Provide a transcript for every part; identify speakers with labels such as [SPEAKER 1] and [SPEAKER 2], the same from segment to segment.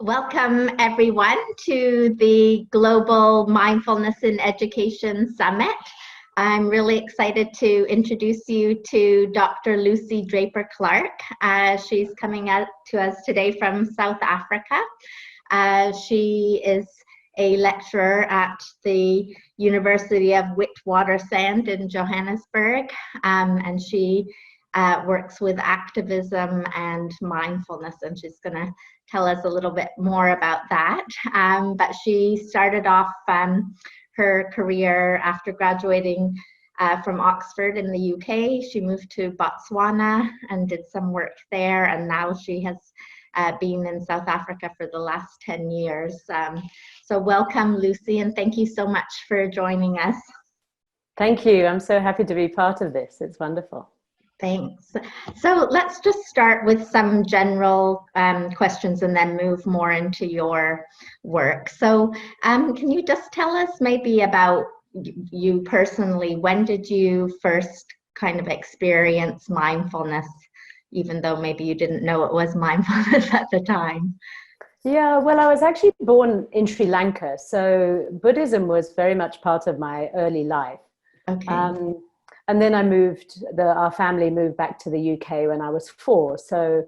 [SPEAKER 1] Welcome everyone to the Global Mindfulness in Education Summit. I'm really excited to introduce you to Dr. Lucy Draper-Clarke. She's coming out to us today from South Africa. She is a lecturer at the University of Witwatersrand in Johannesburg, and she works with activism and mindfulness, and she's going to tell us a little bit more about that. But she started off her career after graduating from Oxford in the UK. She moved to Botswana and did some work there, and now she has been in South Africa for the last 10 years. So welcome, Lucy, and thank you so much for joining us.
[SPEAKER 2] Thank you. I'm so happy to be part of this. It's wonderful.
[SPEAKER 1] Thanks. So let's just start with some general questions and then move more into your work. So can you just tell us maybe about you personally? When did you first kind of experience mindfulness, even though maybe you didn't know it was mindfulness at the time?
[SPEAKER 2] Yeah, well, I was actually born in Sri Lanka, so Buddhism was very much part of my early life.
[SPEAKER 1] Okay.
[SPEAKER 2] And then our family moved back to the UK when I was 4. So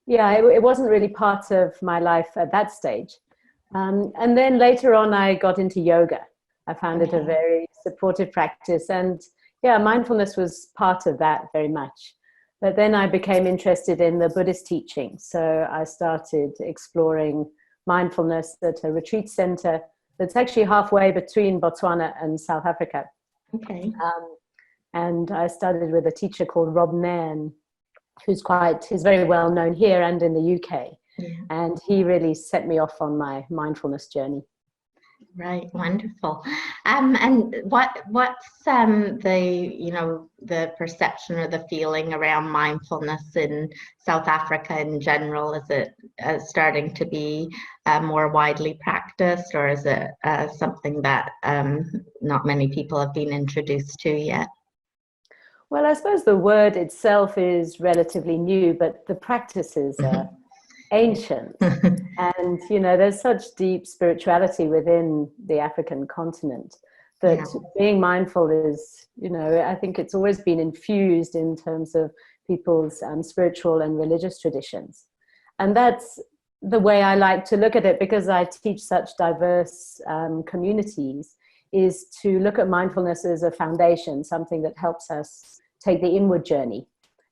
[SPEAKER 2] yeah, it wasn't really part of my life at that stage. And then later on, I got into yoga. I found it a very supportive practice. And yeah, mindfulness was part of that very much. But then I became interested in the Buddhist teaching. So I started exploring mindfulness at a retreat center that's actually halfway between Botswana and South Africa.
[SPEAKER 1] Okay.
[SPEAKER 2] And I started with a teacher called Rob Nairn, who's very well known here and in the UK. Yeah. And he really set me off on my mindfulness journey.
[SPEAKER 1] Right, wonderful. And what's the perception or the feeling around mindfulness in South Africa in general? Is it starting to be more widely practiced, or is it something that not many people have been introduced to yet?
[SPEAKER 2] Well, I suppose the word itself is relatively new, but the practices are ancient. And, there's such deep spirituality within the African continent that being mindful is, I think it's always been infused in terms of people's spiritual and religious traditions. And that's the way I like to look at it, because I teach such diverse communities, is to look at mindfulness as a foundation, something that helps us take the inward journey.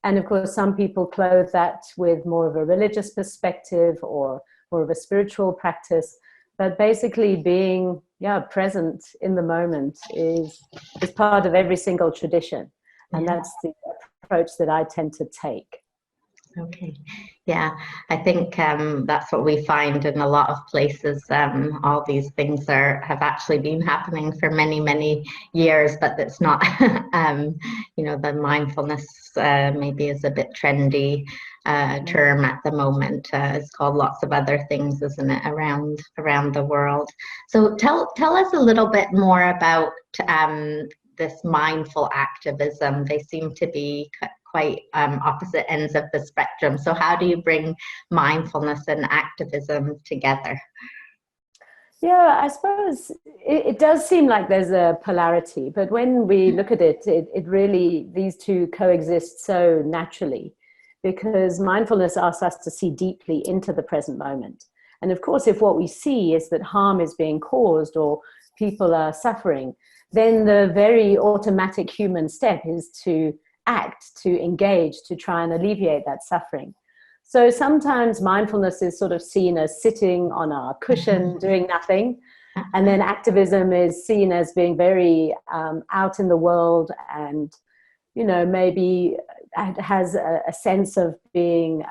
[SPEAKER 2] And of course, some people clothe that with more of a religious perspective or more of a spiritual practice. But basically being present in the moment is part of every single tradition. And that's the approach that I tend to take.
[SPEAKER 1] Okay. Yeah, I think that's what we find in a lot of places. All these things have actually been happening for many, many years, but it's not, the mindfulness maybe is a bit trendy term at the moment. It's called lots of other things, isn't it, around the world? So tell us a little bit more about this mindful activism. They seem to be quite opposite ends of the spectrum. So how do you bring mindfulness and activism together?
[SPEAKER 2] Yeah, I suppose it does seem like there's a polarity, but when we look at it, it really, these two coexist so naturally, because mindfulness asks us to see deeply into the present moment. And of course, if what we see is that harm is being caused or people are suffering, then the very automatic human step is to act, to engage, to try and alleviate that suffering. So sometimes mindfulness is sort of seen as sitting on a cushion doing nothing, and then activism is seen as being very out in the world and, maybe has a sense of being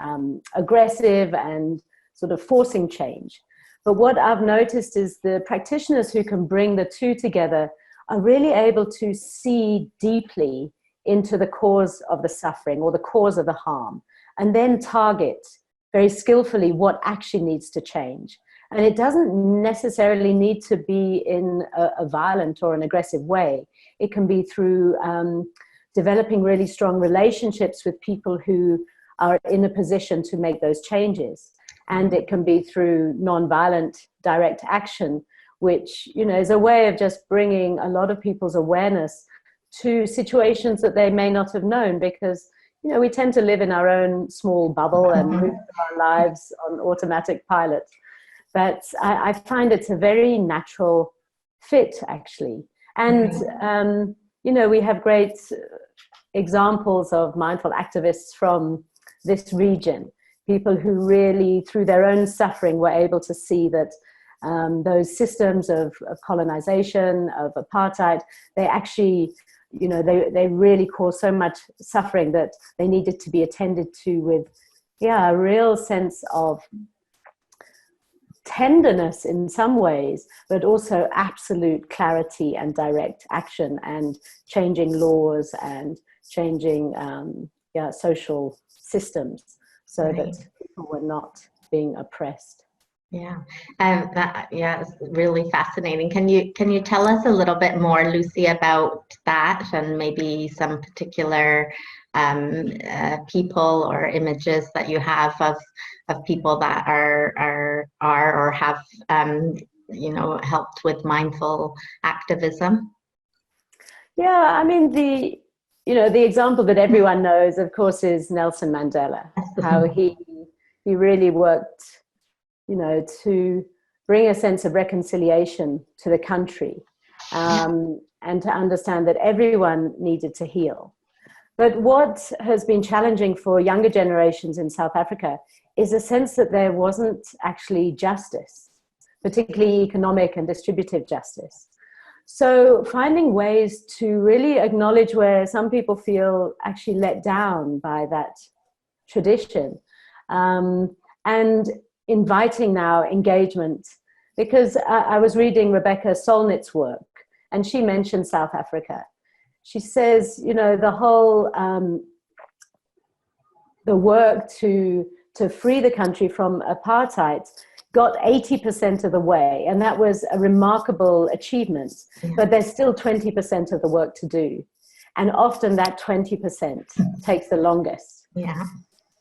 [SPEAKER 2] aggressive and sort of forcing change. But what I've noticed is the practitioners who can bring the two together are really able to see deeply into the cause of the suffering or the cause of the harm, and then target very skillfully what actually needs to change. And it doesn't necessarily need to be in a violent or an aggressive way. It can be through developing really strong relationships with people who are in a position to make those changes. and it can be through non-violent direct action, which, you know, is a way of just bringing a lot of people's awareness to situations that they may not have known, because, you know, we tend to live in our own small bubble and move through our lives on automatic pilot. But I find it's a very natural fit, actually. And, you know, we have great examples of mindful activists from this region, people who really, through their own suffering, were able to see that those systems of colonization, of apartheid, they actually, you know, they really caused so much suffering that they needed to be attended to with, yeah, a real sense of tenderness in some ways, but also absolute clarity and direct action, and changing laws and changing social systems so that people were not being oppressed.
[SPEAKER 1] Yeah, it's really fascinating. Can you tell us a little bit more, Lucy, about that, and maybe some particular people or images that you have of people that are or have you know, helped with mindful activism?
[SPEAKER 2] Yeah, I mean, the example that everyone knows, of course, is Nelson Mandela. How he really worked, you know, to bring a sense of reconciliation to the country, and to understand that everyone needed to heal. But what has been challenging for younger generations in South Africa is a sense that there wasn't actually justice, particularly economic and distributive justice. So finding ways to really acknowledge where some people feel actually let down by that tradition, and inviting now engagement, because I was reading Rebecca Solnit's work, and she mentioned South Africa. She says, you know, the whole the work to free the country from apartheid got 80% of the way, and that was a remarkable achievement. But there's still 20% of the work to do, and often that 20% takes the longest.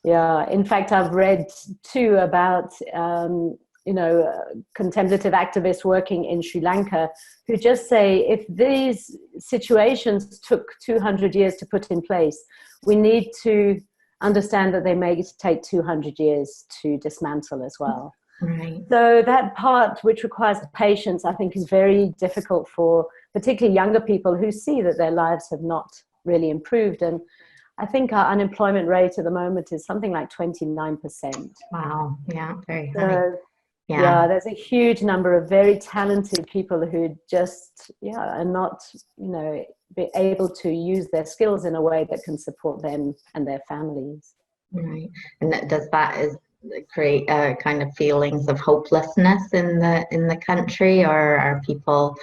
[SPEAKER 2] Yeah, in fact, I've read too about, you know, contemplative activists working in Sri Lanka who just say, if these situations took 200 years to put in place, we need to understand that they may take 200 years to dismantle as well. So that part, which requires patience, I think is very difficult for particularly younger people who see that their lives have not really improved. And I think our unemployment rate at the moment is something like 29%.
[SPEAKER 1] Wow, yeah, very high.
[SPEAKER 2] Yeah, there's a huge number of very talented people who just, are not, you know, be able to use their skills in a way that can support them and their families.
[SPEAKER 1] Right, and does that create kind of feelings of hopelessness in the country, or are people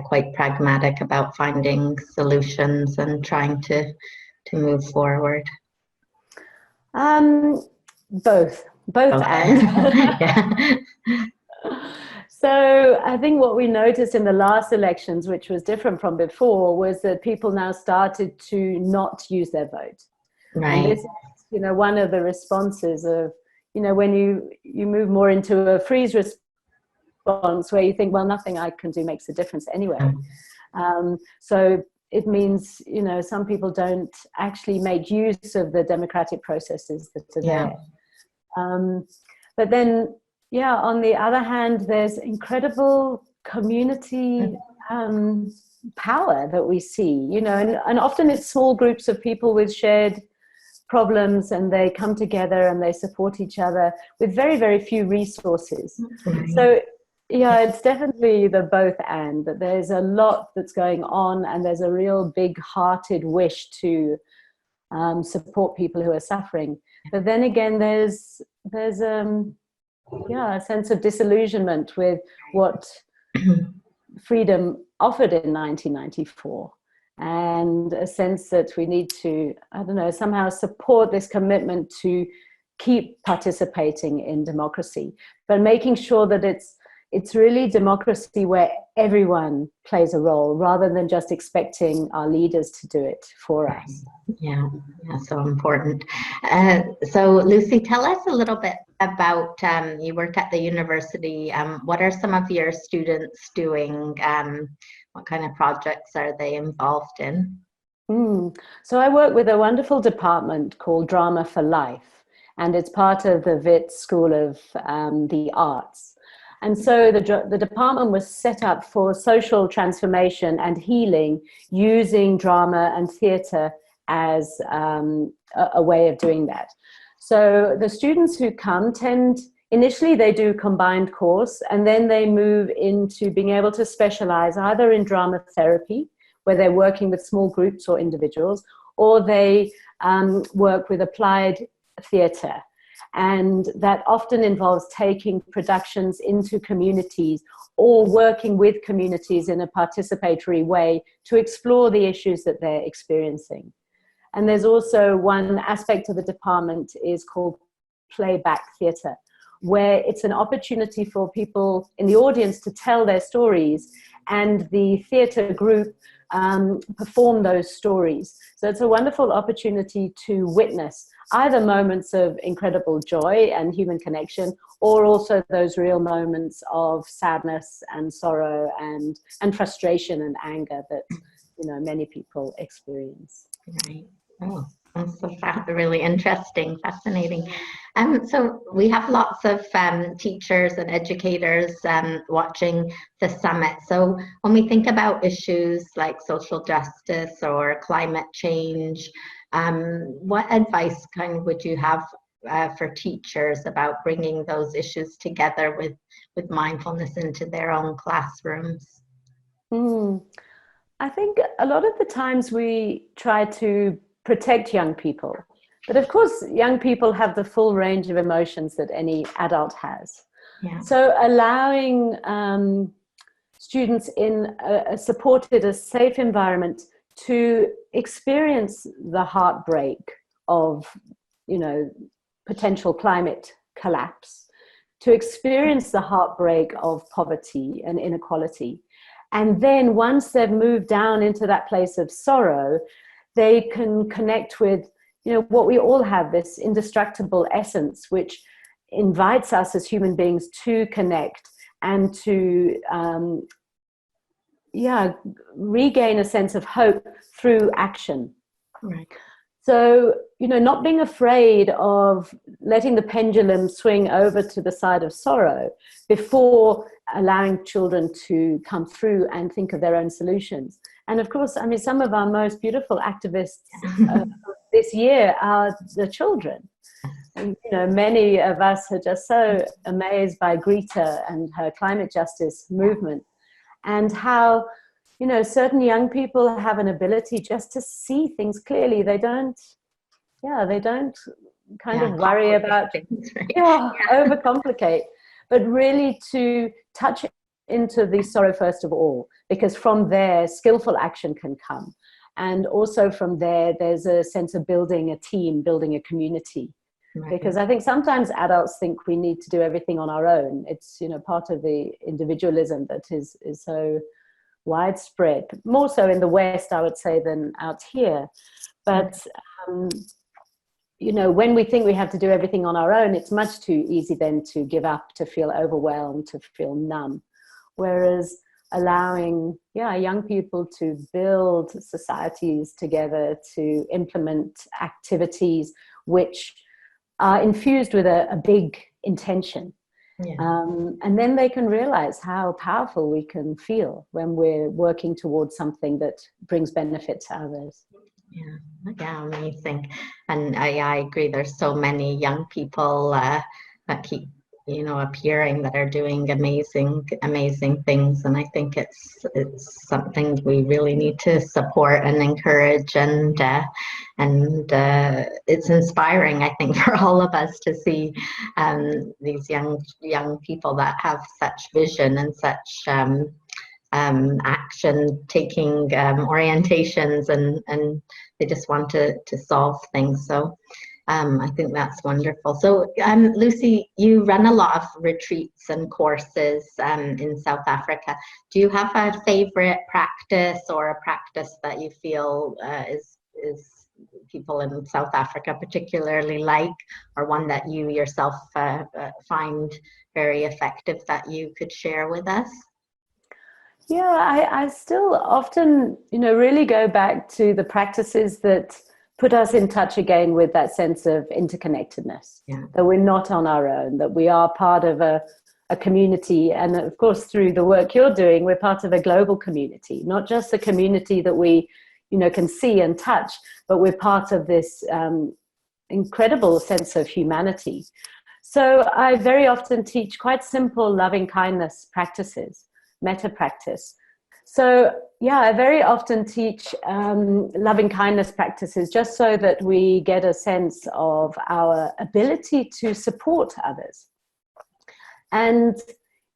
[SPEAKER 1] quite pragmatic about finding solutions and trying to move forward?
[SPEAKER 2] Both and. So I think what we noticed in the last elections, which was different from before, was that people now started to not use their vote. And this is, you know, one of the responses of, you know, when you move more into a freeze response where you think, well, nothing I can do makes a difference anyway. So it means, you know, some people don't actually make use of the democratic processes that are there. But then, on the other hand, there's incredible community power that we see, you know, and often it's small groups of people with shared problems, and they come together and they support each other with very, very few resources. So it's definitely the both and, that there's a lot that's going on, and there's a real big-hearted wish to support people who are suffering. But then again, there's a sense of disillusionment with what freedom offered in 1994, and a sense that we need to, somehow support this commitment to keep participating in democracy, but making sure that it's really democracy where everyone plays a role rather than just expecting our leaders to do it for us.
[SPEAKER 1] Yeah, yeah, so important. So Lucy, tell us a little bit about, you work at the university. What are some of your students doing? What kind of projects are they involved in?
[SPEAKER 2] So I work with a wonderful department called Drama for Life, and it's part of the Wits School of the Arts. And so the department was set up for social transformation and healing using drama and theatre as a way of doing that. So the students who come initially they do combined course, and then they move into being able to specialize either in drama therapy, where they're working with small groups or individuals, or they work with applied theatre. And that often involves taking productions into communities or working with communities in a participatory way to explore the issues that they're experiencing. And there's also one aspect of the department is called playback theatre, where it's an opportunity for people in the audience to tell their stories and the theatre group perform those stories. So it's a wonderful opportunity to witness either moments of incredible joy and human connection, or also those real moments of sadness and sorrow and frustration and anger that, you know, many people experience.
[SPEAKER 1] Right. Oh, that's so really interesting, fascinating. So we have lots of teachers and educators watching the summit. So when we think about issues like social justice or climate change, what advice would you have for teachers about bringing those issues together with mindfulness into their own classrooms?
[SPEAKER 2] I think a lot of the times we try to protect young people, but of course young people have the full range of emotions that any adult has.
[SPEAKER 1] Yeah.
[SPEAKER 2] So allowing students in a supported, a safe environment to experience the heartbreak of, you know, potential climate collapse, to experience the heartbreak of poverty and inequality. And then once they've moved down into that place of sorrow, they can connect with, you know, what we all have, this indestructible essence, which invites us as human beings to connect and to, regain a sense of hope through action.
[SPEAKER 1] Right.
[SPEAKER 2] So, you know, not being afraid of letting the pendulum swing over to the side of sorrow before allowing children to come through and think of their own solutions. And of course, I mean, some of our most beautiful activists this year are the children. And, you know, many of us are just so amazed by Greta and her climate justice movement, and how, you know, certain young people have an ability just to see things clearly. They don't kind of worry about things, right? Overcomplicate, but really to touch into the sorrow first of all, because from there skillful action can come. And also from there, there's a sense of building a team, building a community. Right. Because I think sometimes adults think we need to do everything on our own. It's, you know, part of the individualism that is so widespread, more so in the West, I would say, than out here. But, you know, when we think we have to do everything on our own, it's much too easy then to give up, to feel overwhelmed, to feel numb. Whereas allowing, young people to build societies together, to implement activities which are infused with a big intention. Yeah. And then they can realize how powerful we can feel when we're working towards something that brings benefit to others.
[SPEAKER 1] Yeah, amazing. And I agree, there's so many young people that keep, you know, appearing, that are doing amazing things, and I think it's something we really need to support and encourage, and it's inspiring, I think, for all of us to see these young people that have such vision and such action taking orientations, and they just want to solve things. So I think that's wonderful. So, Lucy, you run a lot of retreats and courses in South Africa. Do you have a favorite practice or a practice that you feel is people in South Africa particularly like, or one that you yourself find very effective that you could share with us?
[SPEAKER 2] Yeah, I still often, really go back to the practices that put us in touch again with that sense of interconnectedness, that we're not on our own, that we are part of a community. And of course, through the work you're doing, we're part of a global community, not just a community that we, can see and touch, but we're part of this incredible sense of humanity. So I very often teach quite simple loving kindness practices, metta practice. So yeah, I very often teach loving kindness practices just so that we get a sense of our ability to support others. And,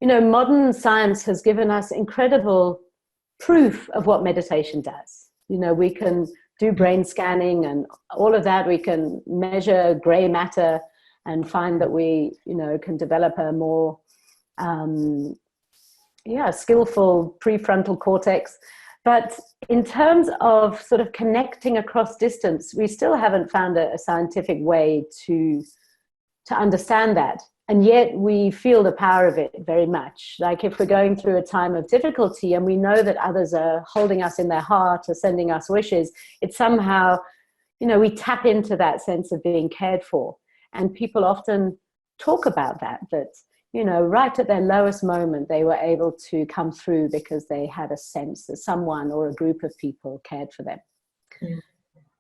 [SPEAKER 2] modern science has given us incredible proof of what meditation does. We can do brain scanning and all of that. We can measure gray matter and find that we, can develop a more skillful prefrontal cortex. But in terms of sort of connecting across distance, we still haven't found a scientific way to understand that. And yet we feel the power of it very much. Like if we're going through a time of difficulty and we know that others are holding us in their heart or sending us wishes, it's somehow, we tap into that sense of being cared for. And people often talk about that, right at their lowest moment, they were able to come through because they had a sense that someone or a group of people cared for them. Mm.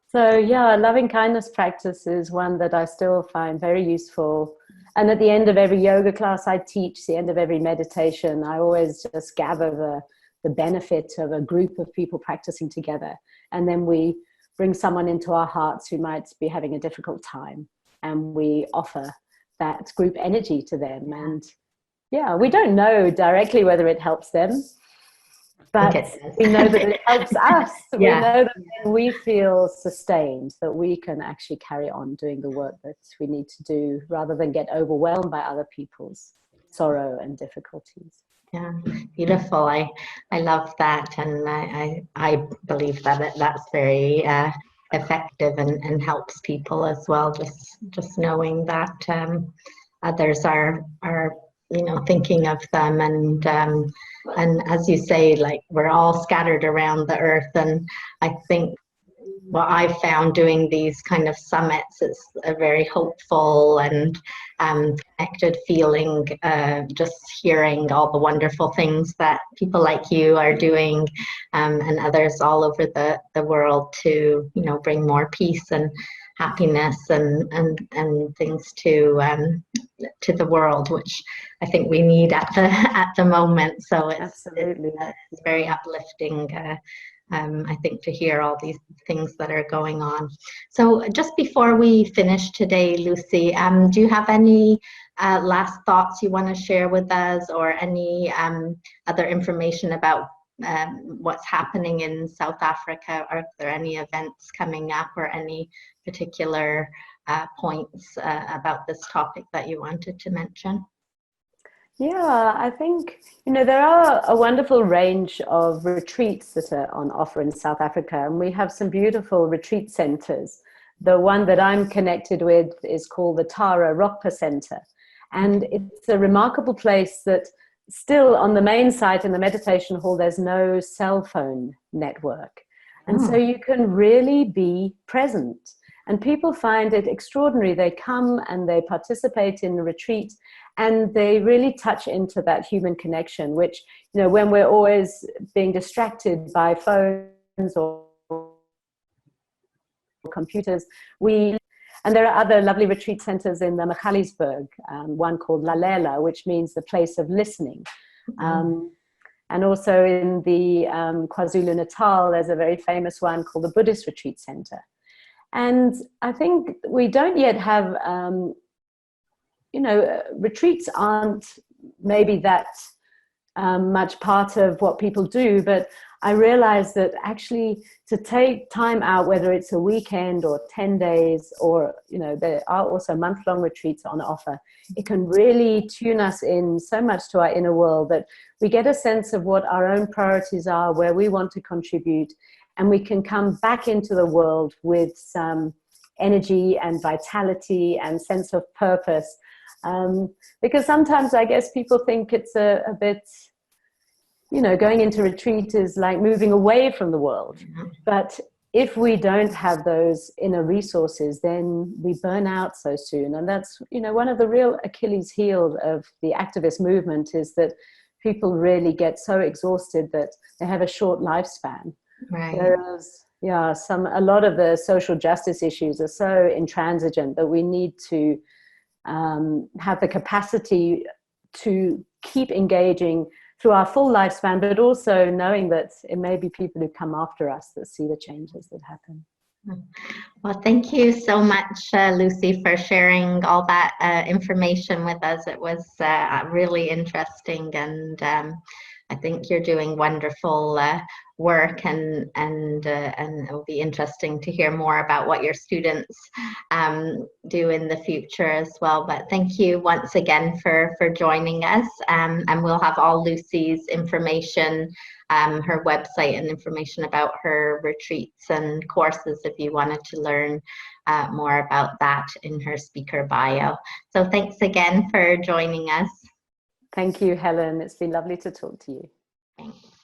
[SPEAKER 2] So yeah, loving kindness practice is one that I still find very useful. And at the end of every yoga class I teach, the end of every meditation, I always just gather the benefit of a group of people practicing together. And then we bring someone into our hearts who might be having a difficult time. And we offer that group energy to them. And yeah, we don't know directly whether it helps them, but we know that it helps us. We know that we feel sustained, that we can actually carry on doing the work that we need to do rather than get overwhelmed by other people's sorrow and difficulties.
[SPEAKER 1] Yeah, beautiful. I love that. And I believe that that's very effective and helps people as well. Just knowing that others are thinking of them, and as you say, like we're all scattered around the earth. And I think what I've found doing these kind of summits is a very hopeful and connected feeling, just hearing all the wonderful things that people like you are doing, and others all over the world to bring more peace and happiness and things to the world, which I think we need at the moment. So it's very uplifting. I think to hear all these things that are going on. So just before we finish today, Lucy, do you have any last thoughts you want to share with us, or any other information about what's happening in South Africa? Are there any events coming up, or any particular points about this topic that you wanted to mention?
[SPEAKER 2] Yeah, I think, there are a wonderful range of retreats that are on offer in South Africa, and we have some beautiful retreat centers. The one that I'm connected with is called the Tara Rockpa Center. And it's a remarkable place that still on the main site in the meditation hall, there's no cell phone network. And so you can really be present. And people find it extraordinary. They come and they participate in the retreat, and they really touch into that human connection, which, when we're always being distracted by phones or computers, and there are other lovely retreat centers in the Magaliesburg, one called Lalela, which means the place of listening. And also in the KwaZulu-Natal, there's a very famous one called the Buddhist Retreat Center. And I think we don't yet have, retreats aren't maybe that much part of what people do, but I realized that actually to take time out, whether it's a weekend or 10 days, or, you know, there are also month-long retreats on offer, it can really tune us in so much to our inner world that we get a sense of what our own priorities are, where we want to contribute, and we can come back into the world with some energy and vitality and sense of purpose. Because sometimes I guess people think it's a bit, you know, going into retreat is like moving away from the world. But if we don't have those inner resources, then we burn out so soon. And that's, you know, one of the real Achilles heels of the activist movement, is that people really get so exhausted that they have a short lifespan.
[SPEAKER 1] Right.
[SPEAKER 2] Whereas, yeah, a lot of the social justice issues are so intransigent that we need to have the capacity to keep engaging through our full lifespan, but also knowing that it may be people who come after us that see the changes that happen.
[SPEAKER 1] Well, thank you so much, Lucy, for sharing all that information with us. It was really interesting, and I think you're doing wonderful work, and it'll be interesting to hear more about what your students do in the future as well. But thank you once again for joining us, and we'll have all Lucy's information, her website, and information about her retreats and courses if you wanted to learn more about that, in her speaker bio. So thanks again for joining us.
[SPEAKER 2] Thank you, Helen. It's been lovely to talk to you.
[SPEAKER 1] Thanks.